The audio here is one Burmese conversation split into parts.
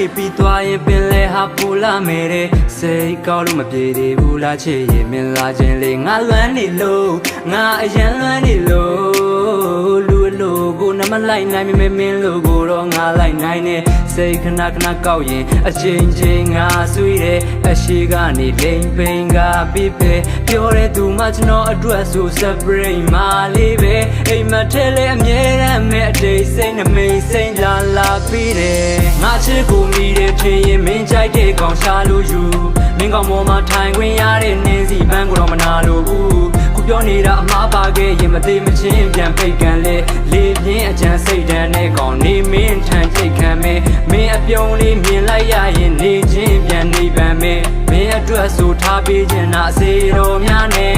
နေပြီးသွားရင်ပင်လဲဟာပူလာမယ်တဲ့စိတ်ကောင်းလို့မပြေသေးဘူးလားချစ်ရင်မင်းလာခြင်းလေငါလွမ်းနေလို့ငါအရင်လွမ်းနေလို့လူလိုကိုနမလိုက်နိုင်မမင်းလိုကိုတော့ငါလိုက်နိုင်နေစိတ်ခဏခဏကောက်ရင်အချိန်ချင်းငါဆွေးတယ်အရှိကနေလိမ်ပိန်ကပြပဲပြောတဲ့သူမှကျွန်တော်အတွက်ဆို separate မလေးပဲအိမ်မထဲလေအမြဲတမ်းမဲ့အတိတ်စိတ်နှမိတ်စိတ်လာပြီးတယ်ငါချစ်ကိုမိတယ်ထင်ရင်မင်းကြိုက်တဲ့ကောင်ရှာလို့ယူမင်းကောင်ပေါ်မှာထိုင်ခွင့်ရတဲ့နင်းစီပန်းကိုတော့မနာလို့ဘူးခုပြောနေတာအမှားပါခဲ့ရင်မသေးမချင်းပြန်ဖိတ်ကန်လေလေပြင်းအကြံစိတ်တန်းနဲ့ကောင်နေမင်းထန်ချိတ်ခံမဲမင်းအပြုံးလေးမြင်လိုက်ရရင်နေချင်းပြန်နေပန်မဲမင်းအတွက်ဆိုထားပေးခြင်းနာစေတော်များနဲ့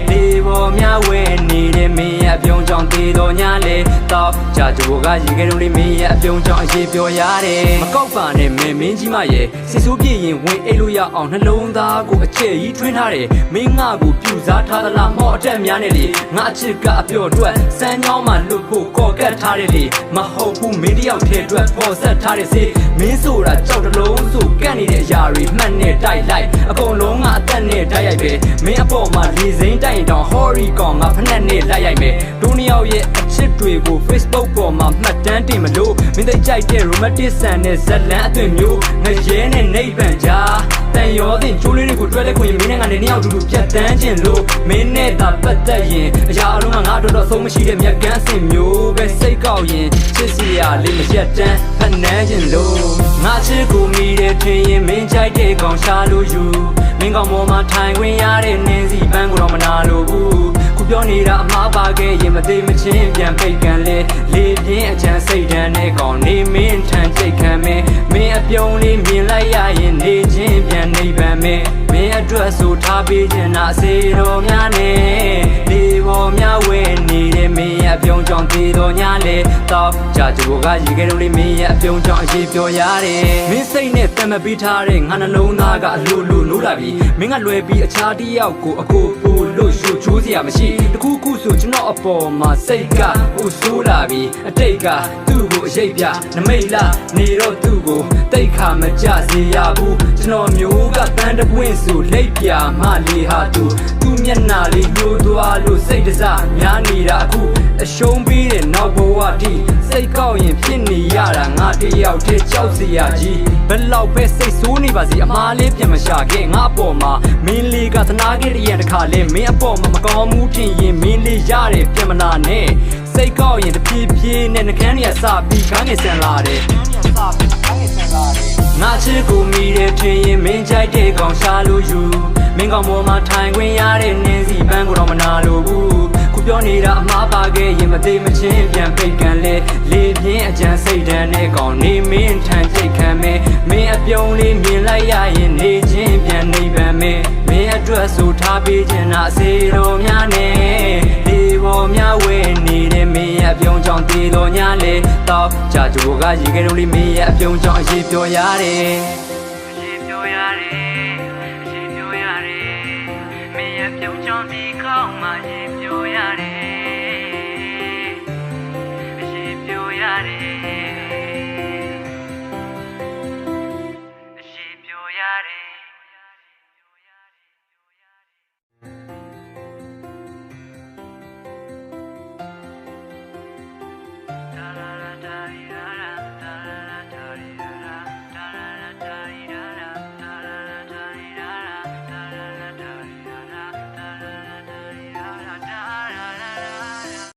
လေပေါ်များဝဲနေတဲ့မင်းရဲ့အပြုံးကြောင့်တည်တော်ညာလေတော့ကြာကြိုကရေခဲတုံးလေးမင်းရဲ့အပြုံးကြောင့်အရေးပြောရတယ်မကောက်ပါနဲ့မင်းကြီးမရဲ့စစ်ဆိုးပြည့်ရင်ဝင်အိတ်လို့ရအောင်နှလုံးသားကိုအချဲ့ကြီးထွင်းထားတယ်မင်းငါကိုပြူစားထားသလားမော့အတက်များနဲ့လေငါအချစ်ကအပြော့အတွက်စမ်းကြောင်းမှလွတ်ဖို့ကော်ကတ်ထားတယ်လေမဟုတ်ဘူးမင်းတယောက်ထဲအတွက်ပေါ်ဆက်ထားတဲ့စေမင်းဆိုတာကြောက်တလုံးဆိုကန့်နေတဲ့အရာတွေမှတ်နဲ့တိုက်လိုက်အကုန်လုံးကအသက်နဲ့တိုက်ရိုက်ပဲမင်းအပေါ်မှာလေစိမ့်တိုက်ရင်တောင်ဟော်ရီကောင်ငါဖက်နဲ့လိုက်ရိုက်မယ်ဒုနှစ်ယောက်ရဲ့အချစ်တွေကို Facebook ပေါ်မှာမှတ်တမ်းတင်မလို့မင်းသိကြိုက်တဲ့ romantic ဆန်နဲ့ဇလန်းအသွင်မျိုးငရဲနဲ့နေပန်ကြားတန်ရောတင်ချိုးလေးတွေကိုတွဲလဲခွင့်မင်းနဲ့ငါနဲ့နှစ်ယောက်တူတူပြတ်တန်းခြင်းလို့မင်းနဲ့သာပတ်သက်ရင်အရာအလုံးကငါတို့တော့ဆုံးမရှိတဲ့မြက်ကန်းစင်မျိုးပဲစိတ်ကောက်ရင်ချစ်စီရလေးမရက်တန်းဖက်နှမ်းခြင်းလို့ငါချစ်ကိုမိတယ်ထင်ရင်မင်းကြိုက်တဲ့ကောင်ရှာလို့ယူမင်းကောင်ပေါ်မှာထိုင်ခွင့်ရတဲ့နင်းစီပန်းကိုတော့မနာလို့ဘူးခုပြောနေတာအမှားပါခဲ့ရင်မသေးမချင်းပြန်ဖိတ်ကန်လေလေပြင်းအချမ်းစိတ်တန်းနဲ့ကောင်နေမင်းထန်ချိတ်ခံမဲမင်းအပြုံးလေးမြင်လိုက်ရရင်နေချင်းပြန်နေပန်မဲမင်းအတွက်ဆိုထားပေးခြင်းနာစေတော်များနဲ့လေပေါ်များဝဲနေတဲ့မင်းရဲ့အပြုံးကြောင့်တည်တော်ညာလေတော့ကြာကြိုကရေခဲတုံးလေးမင်းရဲ့အပြုံးကြောင့်အရေးပြောရတယ်မင်းစိတ်နဲ့တမပေးထားတဲ့ငါနှလုံးသားကအလိုနိုးလာပြီမင်းကလွယ်ပြီးအခြားတစ်ယောက်ကိုအကိုပို့လို့ရှူချိုးစရာမရှိတခုခုဆိုကျွန်တော်အပေါ်မှာစိတ်ကဟိုဆိုးလာပြီအတိတ်ကသူ့ကိုအရေးပြနမိတ်လာနေတော့သူ့ကိုတိတ်ခါမကြစေရဘူးကျွန်တော်မျိုးကပန်းတပွင့်ဆိုလိတ်ပြမှလေးဟာသူမျက်နှာလေးညှိုးသွားလို့စိတ်တစများနေတာအခုအရှုံးပြီးတဲ့နောက်ဘဝတိစိတ်ကောက်ရင်ဖြစ်နေရတာငါတယောက်တည်းကြောက်စရာကြီးဘယ်လောက်ပဲစိတ်ဆိုးနေပါစေအမားလေးပြန်မရှာခဲ့ငါအပေါ်မှာမင်းလေးကသနာခဲ့တဲ့ရန်တစ်ခါလဲမင်းအပေါ်မှာမကောင်းမှုထင်ရင်မင်းလေးရတယ်ပြန်မလာနဲ့စိတ်ကောက်ရင်တဖြည်းဖြည်းနဲ့နှကန်းတွေကစပြီးခန်းနေဆန်လာတယ်ငါချစ်ကိုမိတယ်ထင်ရင်မင်းကြိုက်တဲ့ကောင်ရှာလို့ယူမင်းကောင်ပေါ်မှာထိုင်ခွင့်ရတဲ့နင်းစီပန်းကိုတော့မနာလို့ဘူးခုပြောနေတာအမှားပါခဲ့ရင်မသေးမချင်းပြန်ဖိတ်ကန်လေလေပြင်းအကြံစိတ်တန်းနဲ့ကောင်နေမင်းထန်ချိတ်ခံမဲမင်းအပြုံးလေးမြင်လိုက်ရရင်နေချင်းပြန်နေပန်မဲမင်းအတွက်ဆိုထားပေးခြင်းနာစေတော်များနဲ့ဒီပေါ်များဝဲနေတဲ့မင်းရဲ့အပြုံးကြောင့်တည်တော်ညာလေတော့ကြာကြိုကရေခဲတုံးလေးမင်းရဲ့အပြုံးကြောင့်အရေးပြောရတယ်မင်းရဲ့ပြုံးကြောင့်ဒီကောင်းမှရေပြောရတယ်